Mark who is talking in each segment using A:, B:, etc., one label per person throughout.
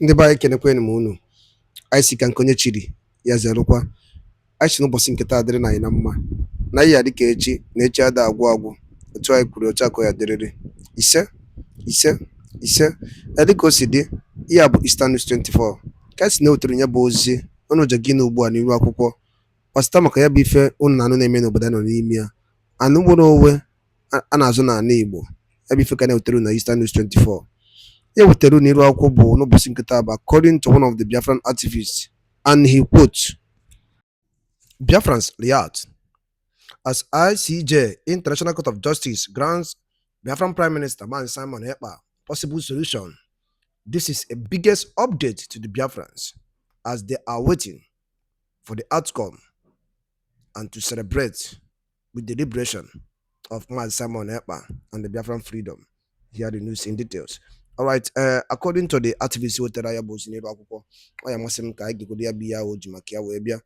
A: Ndị be anyị kenekwenụ m unu. Anyị si ka nke onye chiri ya zerụkwa. Anyị si n'ụbọchị nke taa dịrị na anyị na mma. Na ihe dịka echi na echi ada agwụ agwụ. Otu anyị kwuru otu akọ ya dịrịrị. Ise dịka o si dị, ihe a bụ Eastern News 24. Ka anyị si na-ewetara ya bụ ozi ọnụ ụjọ gị na ugbu a n'iru akwụkwọ gbasịta maka ya bụ ife unu na anụ na-eme n'obodo anyị nọ n'ime ya. Anụ gboro onwe a na-azụ n'ala Igbo. Ya bụ ife ka na-ewetara na Eastern News 24. Ya wetara n'iru akwụkwọ bụ n'ụbọchị nke taa bụ according to one of the Biafran activists, and he quotes, Biafrans react as ICJ, International Court of Justice, grants Biafran Prime Minister Simon Ekpa possible solution. This is a biggest update to the Biafrans as they are waiting for the outcome and to celebrate with the liberation of Simon Ekpa and the Biafran freedom. Here are the news in details. All right, according to the activists who tell us in Akwụkwọ, I am asking ka anyị gụrụ ya bụ ya o ji maka ya wee bịa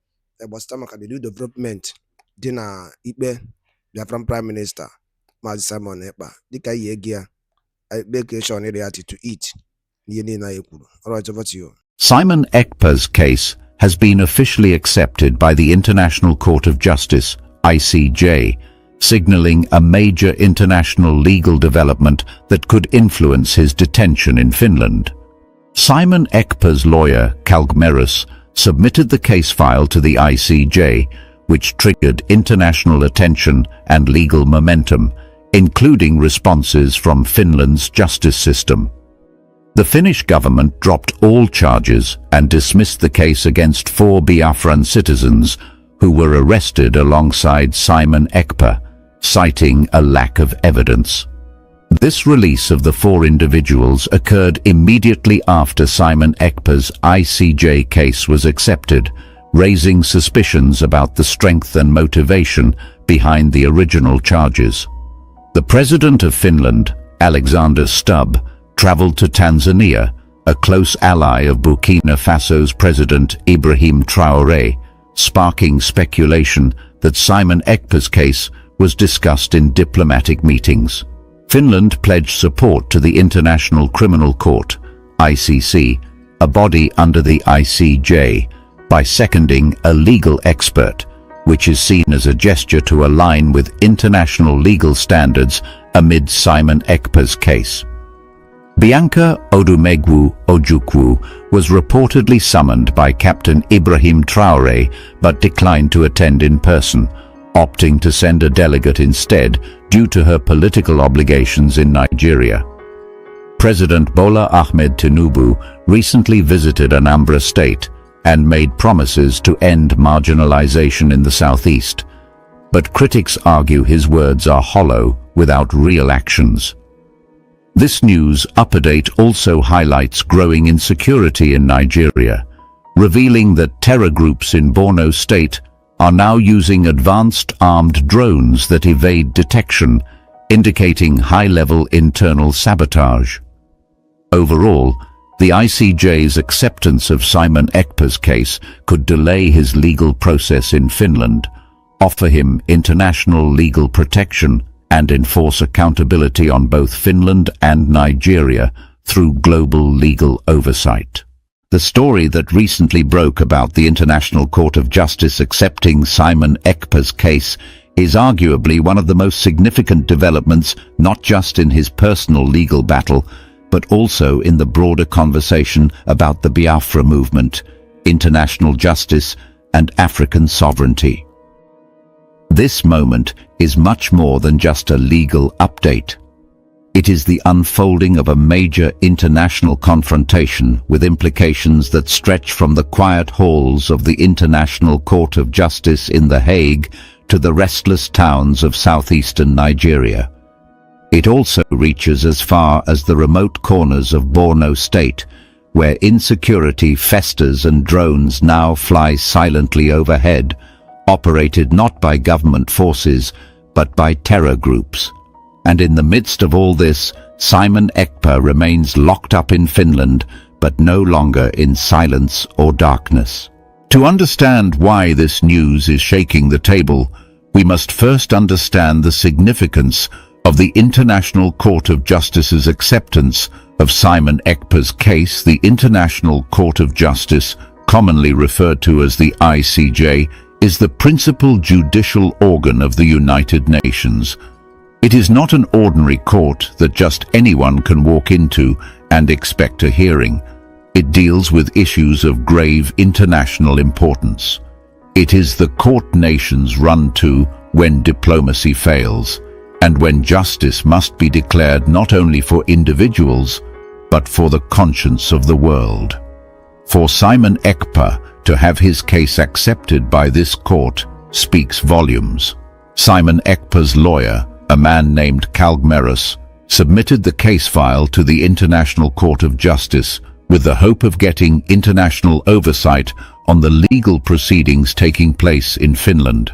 A: gbasịta maka the new development dị na ikpe Biafran Prime Minister Simon Ekpa dịka ihe egi ya ikpe keshọn reality to it n'ihe niile anyị kwuru. All right, over to you.
B: Simon Ekpa's case has been officially accepted by the International Court of Justice, ICJ, signaling a major international legal development that could influence his detention in Finland. Simon Ekpa's lawyer, Kalgmerus, submitted the case file to the ICJ, which triggered international attention and legal momentum, including responses from Finland's justice system. The Finnish government dropped all charges and dismissed the case against 4 Biafran citizens who were arrested alongside Simon Ekpa, citing a lack of evidence. This release of the 4 individuals occurred immediately after Simon Ekpa's ICJ case was accepted, raising suspicions about the strength and motivation behind the original charges. The president of Finland, Alexander Stubb, traveled to Tanzania, a close ally of Burkina Faso's President Ibrahim Traoré, sparking speculation that Simon Ekpa's case was discussed in diplomatic meetings. Finland pledged support to the International Criminal Court, ICC, a body under the ICJ, by seconding a legal expert, which is seen as a gesture to align with international legal standards amid Simon Ekpa's case. Bianca Odumegwu Ojukwu was reportedly summoned by Captain Ibrahim Traoré but declined to attend in person, opting to send a delegate instead due to her political obligations in Nigeria. President Bola Ahmed Tinubu recently visited Anambra State and made promises to end marginalization in the southeast, but critics argue his words are hollow without real actions. This news update also highlights growing insecurity in Nigeria, revealing that terror groups in Borno State are now using advanced armed drones that evade detection, indicating high-level internal sabotage. Overall, the ICJ's acceptance of Simon Ekpa's case could delay his legal process in Finland, offer him international legal protection, and enforce accountability on both Finland and Nigeria through global legal oversight. The story that recently broke about the International Court of Justice accepting Simon Ekpa's case is arguably one of the most significant developments not just in his personal legal battle, but also in the broader conversation about the Biafra movement, international justice, and African sovereignty. This moment is much more than just a legal update. It is the unfolding of a major international confrontation with implications that stretch from the quiet halls of the International Court of Justice in The Hague to the restless towns of southeastern Nigeria. It also reaches as far as the remote corners of Borno State, where insecurity festers and drones now fly silently overhead, operated not by government forces, but by terror groups. And in the midst of all this, Simon Ekpa remains locked up in Finland, but no longer in silence or darkness. To understand why this news is shaking the table, we must first understand the significance of the International Court of Justice's acceptance of Simon Ekpa's case, the International Court of Justice, commonly referred to as the ICJ, is the principal judicial organ of the United Nations. It is not an ordinary court that just anyone can walk into and expect a hearing. It deals with issues of grave international importance. It is the court nations run to when diplomacy fails, and when justice must be declared not only for individuals, but for the conscience of the world. For Simon Ekpa to have his case accepted by this court speaks volumes. Simon Ekpa's lawyer, a man named Kalgmerus, submitted the case file to the International Court of Justice with the hope of getting international oversight on the legal proceedings taking place in Finland.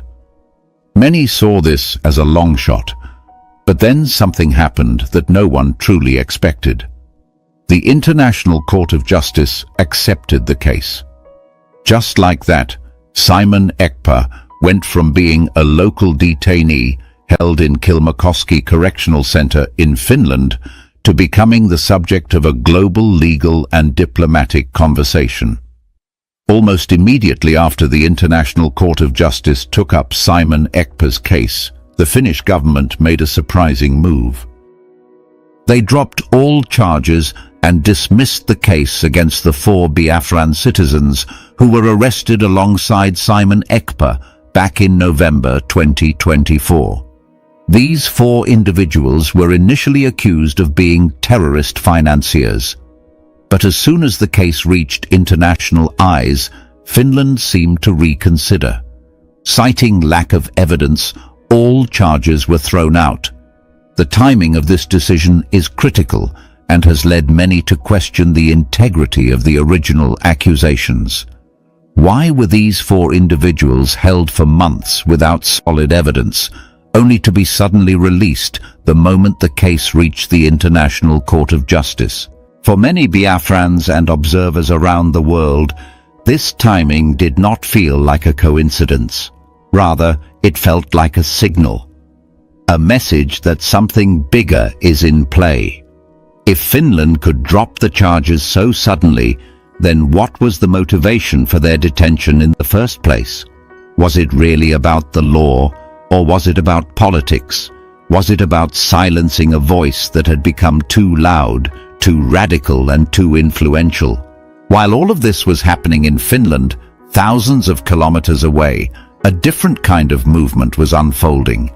B: Many saw this as a long shot, but then something happened that no one truly expected. The International Court of Justice accepted the case. Just like that, Simon Ekpa went from being a local detainee held in Kilmakoski Correctional Center in Finland to becoming the subject of a global legal and diplomatic conversation. Almost immediately after the International Court of Justice took up Simon Ekpa's case, the Finnish government made a surprising move. They dropped all charges and dismissed the case against the 4 Biafran citizens who were arrested alongside Simon Ekpa back in November 2024. These 4 individuals were initially accused of being terrorist financiers. But as soon as the case reached international eyes, Finland seemed to reconsider. Citing lack of evidence, all charges were thrown out. The timing of this decision is critical and has led many to question the integrity of the original accusations. Why were these 4 individuals held for months without solid evidence, only to be suddenly released the moment the case reached the International Court of Justice? For many Biafrans and observers around the world, this timing did not feel like a coincidence. Rather, it felt like a signal, a message that something bigger is in play. If Finland could drop the charges so suddenly, then what was the motivation for their detention in the first place? Was it really about the law, or was it about politics? Was it about silencing a voice that had become too loud, too radical, and too influential? While all of this was happening in Finland, thousands of kilometers away, a different kind of movement was unfolding.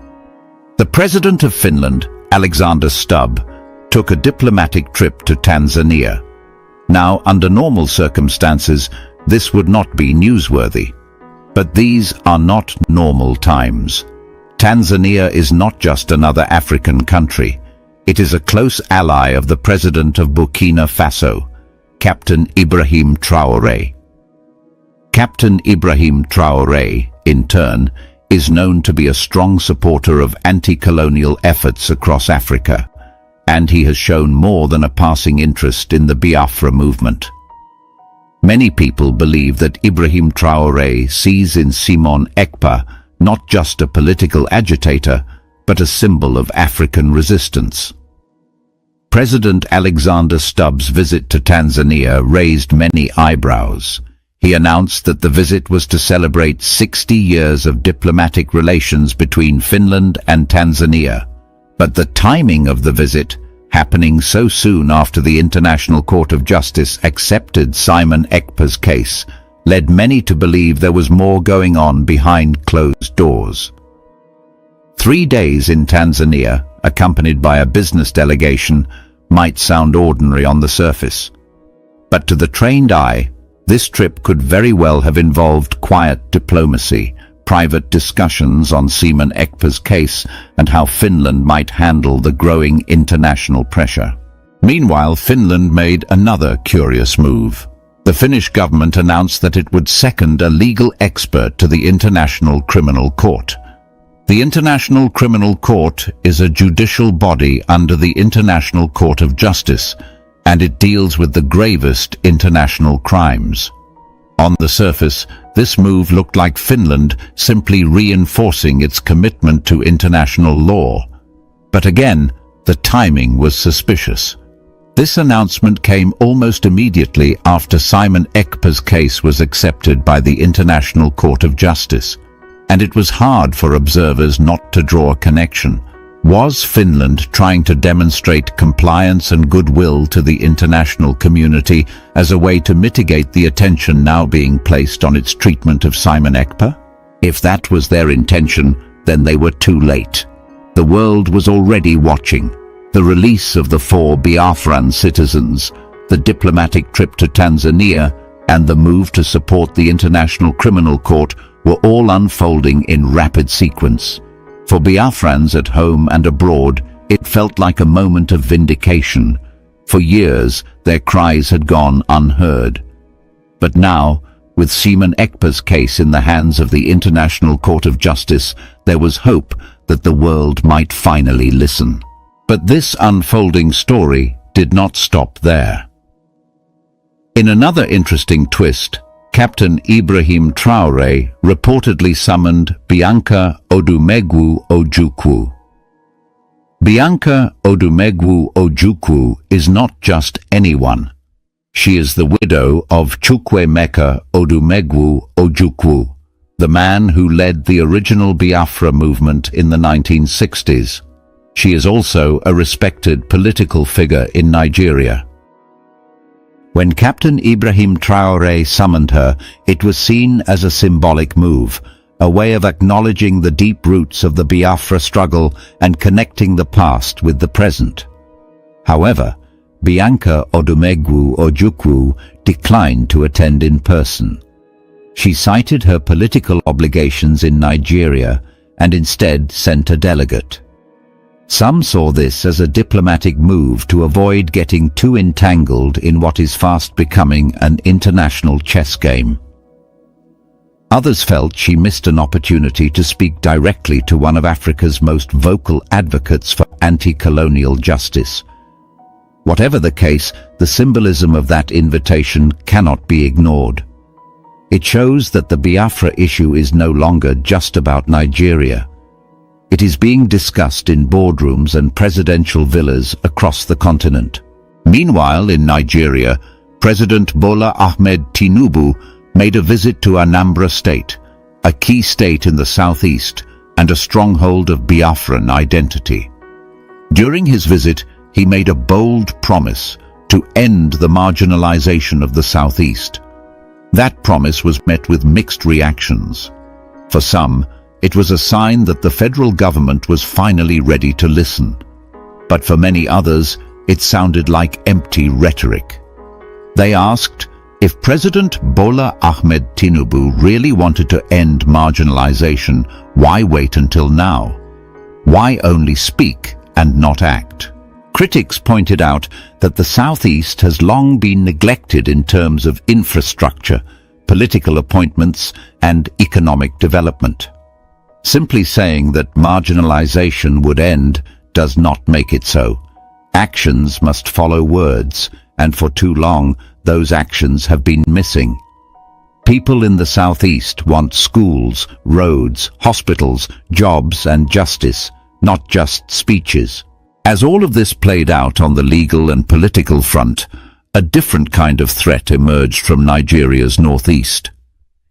B: The president of Finland, Alexander Stubb, took a diplomatic trip to Tanzania. Now, under normal circumstances, this would not be newsworthy. But these are not normal times. Tanzania is not just another African country. It is a close ally of the president of Burkina Faso, Captain Ibrahim Traoré. Captain Ibrahim Traoré, in turn, is known to be a strong supporter of anti-colonial efforts across Africa, and he has shown more than a passing interest in the Biafra movement. Many people believe that Ibrahim Traoré sees in Simon Ekpa not just a political agitator, but a symbol of African resistance. President Alexander Stubb's visit to Tanzania raised many eyebrows. He announced that the visit was to celebrate 60 years of diplomatic relations between Finland and Tanzania. But the timing of the visit, happening so soon after the International Court of Justice accepted Simon Ekpa's case, led many to believe there was more going on behind closed doors. 3 days in Tanzania, accompanied by a business delegation, might sound ordinary on the surface. But to the trained eye, this trip could very well have involved quiet diplomacy, private discussions on Simon Ekpa's case, and how Finland might handle the growing international pressure. Meanwhile, Finland made another curious move. The Finnish government announced that it would second a legal expert to the International Criminal Court. The International Criminal Court is a judicial body under the International Court of Justice, and it deals with the gravest international crimes. On the surface, this move looked like Finland simply reinforcing its commitment to international law. But again, the timing was suspicious. This announcement came almost immediately after Simon Ekpa's case was accepted by the International Court of Justice, and it was hard for observers not to draw a connection. Was Finland trying to demonstrate compliance and goodwill to the international community as a way to mitigate the attention now being placed on its treatment of Simon Ekpa? If that was their intention, then they were too late. The world was already watching. The release of the 4 Biafran citizens, the diplomatic trip to Tanzania, and the move to support the International Criminal Court were all unfolding in rapid sequence. For Biafrans at home and abroad, it felt like a moment of vindication. For years, their cries had gone unheard. But now, with Simon Ekpa's case in the hands of the International Court of Justice, there was hope that the world might finally listen. But this unfolding story did not stop there. In another interesting twist, Captain Ibrahim Traore reportedly summoned Bianca Odumegwu Ojukwu. Bianca Odumegwu Ojukwu is not just anyone. She is the widow of Chukwuemeka Odumegwu Ojukwu, the man who led the original Biafra movement in the 1960s. She is also a respected political figure in Nigeria. When Captain Ibrahim Traore summoned her, it was seen as a symbolic move, a way of acknowledging the deep roots of the Biafra struggle and connecting the past with the present. However, Bianca Odumegwu Ojukwu declined to attend in person. She cited her political obligations in Nigeria and instead sent a delegate. Some saw this as a diplomatic move to avoid getting too entangled in what is fast becoming an international chess game. Others felt she missed an opportunity to speak directly to one of Africa's most vocal advocates for anti-colonial justice. Whatever the case, the symbolism of that invitation cannot be ignored. It shows that the Biafra issue is no longer just about Nigeria. It is being discussed in boardrooms and presidential villas across the continent. Meanwhile, in Nigeria, President Bola Ahmed Tinubu made a visit to Anambra State, a key state in the southeast and a stronghold of Biafran identity. During his visit, he made a bold promise to end the marginalization of the southeast. That promise was met with mixed reactions. For some, it was a sign that the federal government was finally ready to listen. But for many others, it sounded like empty rhetoric. They asked, if President Bola Ahmed Tinubu really wanted to end marginalization, why wait until now? Why only speak and not act? Critics pointed out that the Southeast has long been neglected in terms of infrastructure, political appointments, and economic development. Simply saying that marginalization would end does not make it so. Actions must follow words, and for too long, those actions have been missing. People in the Southeast want schools, roads, hospitals, jobs, and justice, not just speeches. As all of this played out on the legal and political front, a different kind of threat emerged from Nigeria's northeast.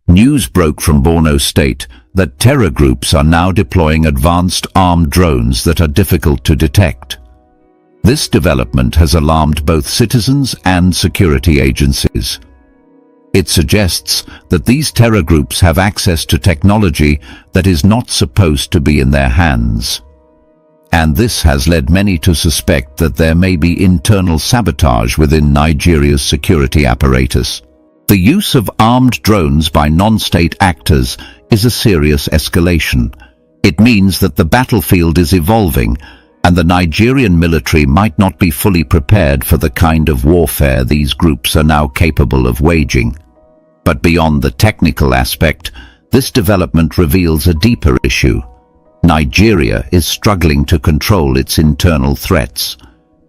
B: News broke from Borno State that terror groups are now deploying advanced armed drones that are difficult to detect. This development has alarmed both citizens and security agencies. It suggests that these terror groups have access to technology that is not supposed to be in their hands. And this has led many to suspect that there may be internal sabotage within Nigeria's security apparatus. The use of armed drones by non-state actors is a serious escalation. It means that the battlefield is evolving, and the Nigerian military might not be fully prepared for the kind of warfare these groups are now capable of waging. But beyond the technical aspect, this development reveals a deeper issue. Nigeria is struggling to control its internal threats,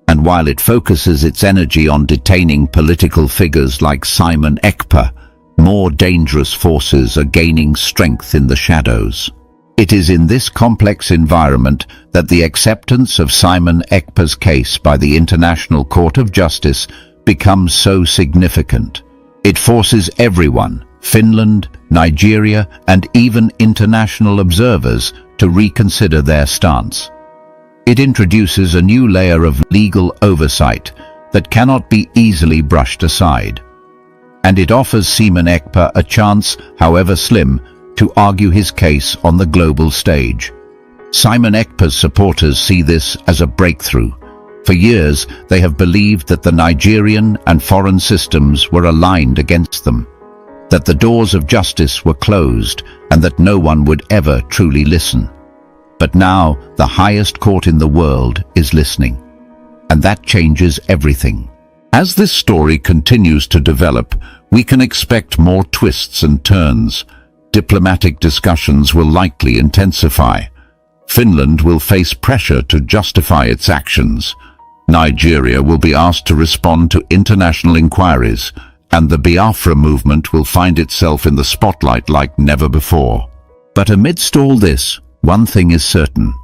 B: and while it focuses its energy on detaining political figures like Simon Ekpa, more dangerous forces are gaining strength in the shadows. It is in this complex environment that the acceptance of Simon Ekpa's case by the International Court of Justice becomes so significant. It forces everyone, Finland, Nigeria, and even international observers, to reconsider their stance. It introduces a new layer of legal oversight that cannot be easily brushed aside. And it offers Simon Ekpa a chance, however slim, to argue his case on the global stage. Simon Ekpa's supporters see this as a breakthrough. For years, they have believed that the Nigerian and foreign systems were aligned against them, that the doors of justice were closed, and that no one would ever truly listen. But now, the highest court in the world is listening. And that changes everything. As this story continues to develop, we can expect more twists and turns. Diplomatic discussions will likely intensify. Finland will face pressure to justify its actions. Nigeria will be asked to respond to international inquiries, and the Biafra movement will find itself in the spotlight like never before. But amidst all this, one thing is certain.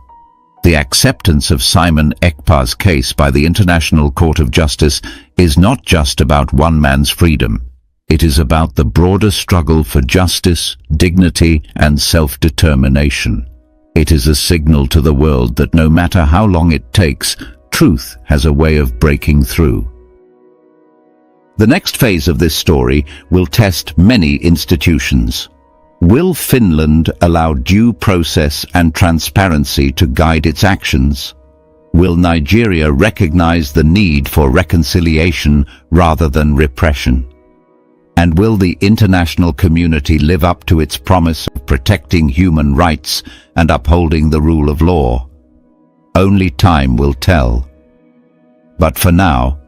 B: The acceptance of Simon Ekpa's case by the International Court of Justice is not just about one man's freedom. It is about the broader struggle for justice, dignity, and self-determination. It is a signal to the world that no matter how long it takes, truth has a way of breaking through. The next phase of this story will test many institutions. Will Finland allow due process and transparency to guide its actions? Will Nigeria recognize the need for reconciliation rather than repression? And will the international community live up to its promise of protecting human rights and upholding the rule of law? Only time will tell. But for now,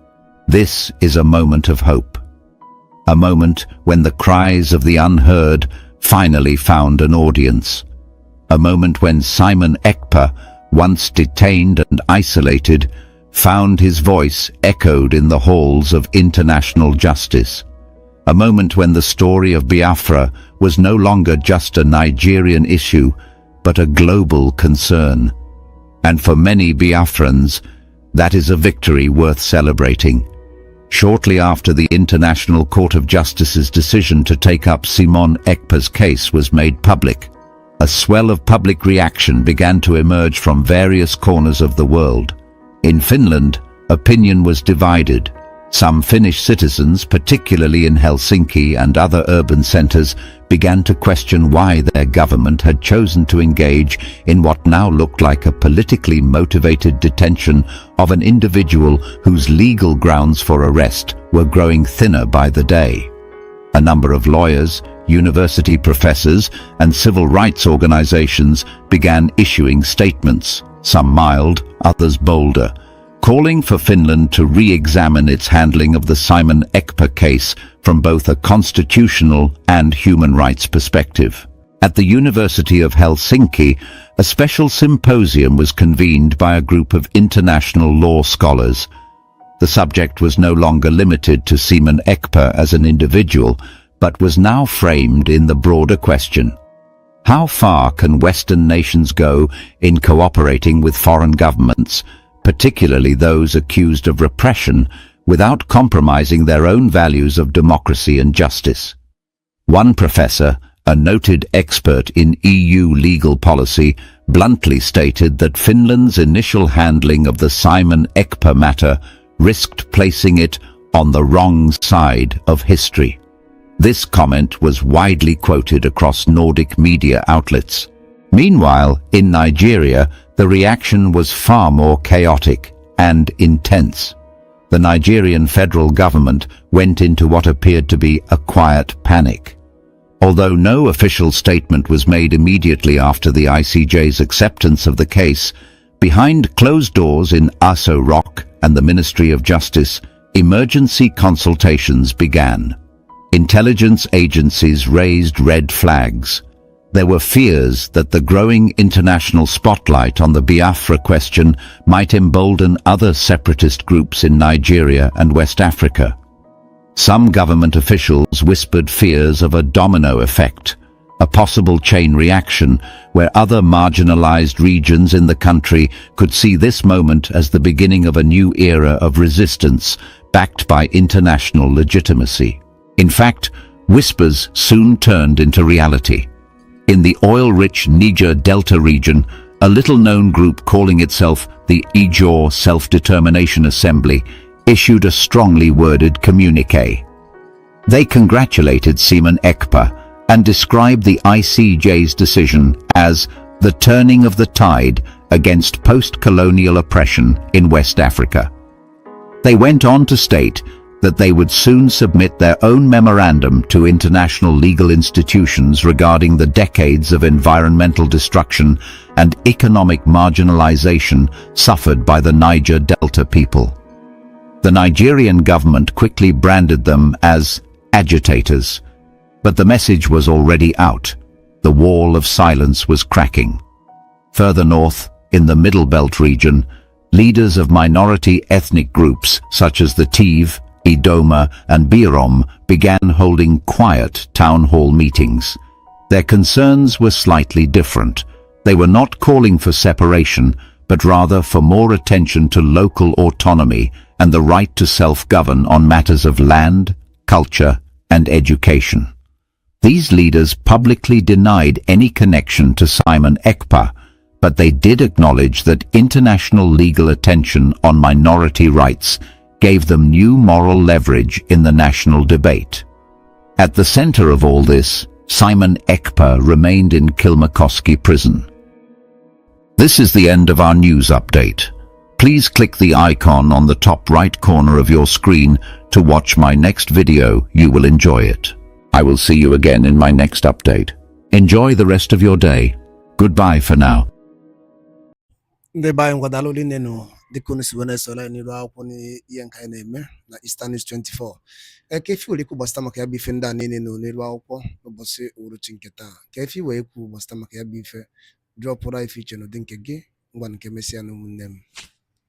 B: this is a moment of hope. A moment when the cries of the unheard finally found an audience. A moment when Simon Ekpa, once detained and isolated, found his voice echoed in the halls of international justice. A moment when the story of Biafra was no longer just a Nigerian issue, but a global concern. And for many Biafrans, that is a victory worth celebrating. Shortly after the International Court of Justice's decision to take up Simon Ekpa's case was made public, a swell of public reaction began to emerge from various corners of the world. In Finland, opinion was divided. Some Finnish citizens, particularly in Helsinki and other urban centers, began to question why their government had chosen to engage in what now looked like a politically motivated detention of an individual whose legal grounds for arrest were growing thinner by the day. A number of lawyers, university professors, and civil rights organizations began issuing statements, some mild, others bolder, calling for Finland to re-examine its handling of the Simon Ekpa case from both a constitutional and human rights perspective. At the University of Helsinki, a special symposium was convened by a group of international law scholars. The subject was no longer limited to Simon Ekpa as an individual, but was now framed in the broader question: how far can Western nations go in cooperating with foreign governments, particularly those accused of repression, without compromising their own values of democracy and justice? One professor, a noted expert in EU legal policy, bluntly stated that Finland's initial handling of the Simon Ekpa matter risked placing it on the wrong side of history. This comment was widely quoted across Nordic media outlets. Meanwhile, in Nigeria, the reaction was far more chaotic and intense. The Nigerian federal government went into what appeared to be a quiet panic. Although no official statement was made immediately after the ICJ's acceptance of the case, behind closed doors in Aso Rock and the Ministry of Justice, emergency consultations began. Intelligence agencies raised red flags. There were fears that the growing international spotlight on the Biafra question might embolden other separatist groups in Nigeria and West Africa. Some government officials whispered fears of a domino effect. a possible chain reaction where other marginalized regions in the country could see this moment as the beginning of a new era of resistance backed by international legitimacy. In fact, whispers soon turned into reality. In the oil-rich Niger Delta region, a little-known group calling itself the Ijaw Self-Determination Assembly issued a strongly worded communiqué. They congratulated Seaman Ekpa and described the ICJ's decision as the turning of the tide against post-colonial oppression in West Africa. They went on to state that they would soon submit their own memorandum to international legal institutions regarding the decades of environmental destruction and economic marginalization suffered by the Niger Delta people. The Nigerian government quickly branded them as agitators, but the message was already out. The wall of silence was cracking. Further north, in the Middle Belt region, leaders of minority ethnic groups such as the Tiv, Idoma and Birom began holding quiet town hall meetings. Their concerns were slightly different. They were not calling for separation, but rather for more attention to local autonomy and the right to self-govern on matters of land, culture, and education. These leaders publicly denied any connection to Simon Ekpa, but they did acknowledge that international legal attention on minority rights gave them new moral leverage in the national debate. At the center of all this, Simon Ekpa remained in Kilmakoski prison. This is the end of our news update. Please click the icon on the top right corner of your screen to watch my next video. You will enjoy it. I will see you again in my next update. Enjoy the rest of your day. Goodbye for now.
A: Ndị be anyị ngwadalụ niile nụ dịka unu si wee na-esola n'iru akwụkwọ n'ihe nke anyị na-eme na Eastern News 24. Ka efi were ikwu gbasịta maka ya bụ ife ndị a niile nụ n'iru akwụkwọ n'ụbọchị uhuruchi nke taa. Ka efi wee ikwu gbasịta maka ya bụ ife drọpụrụ ife iche n'ụdị nke gị ngwa nke mesịa na ụmụnne m.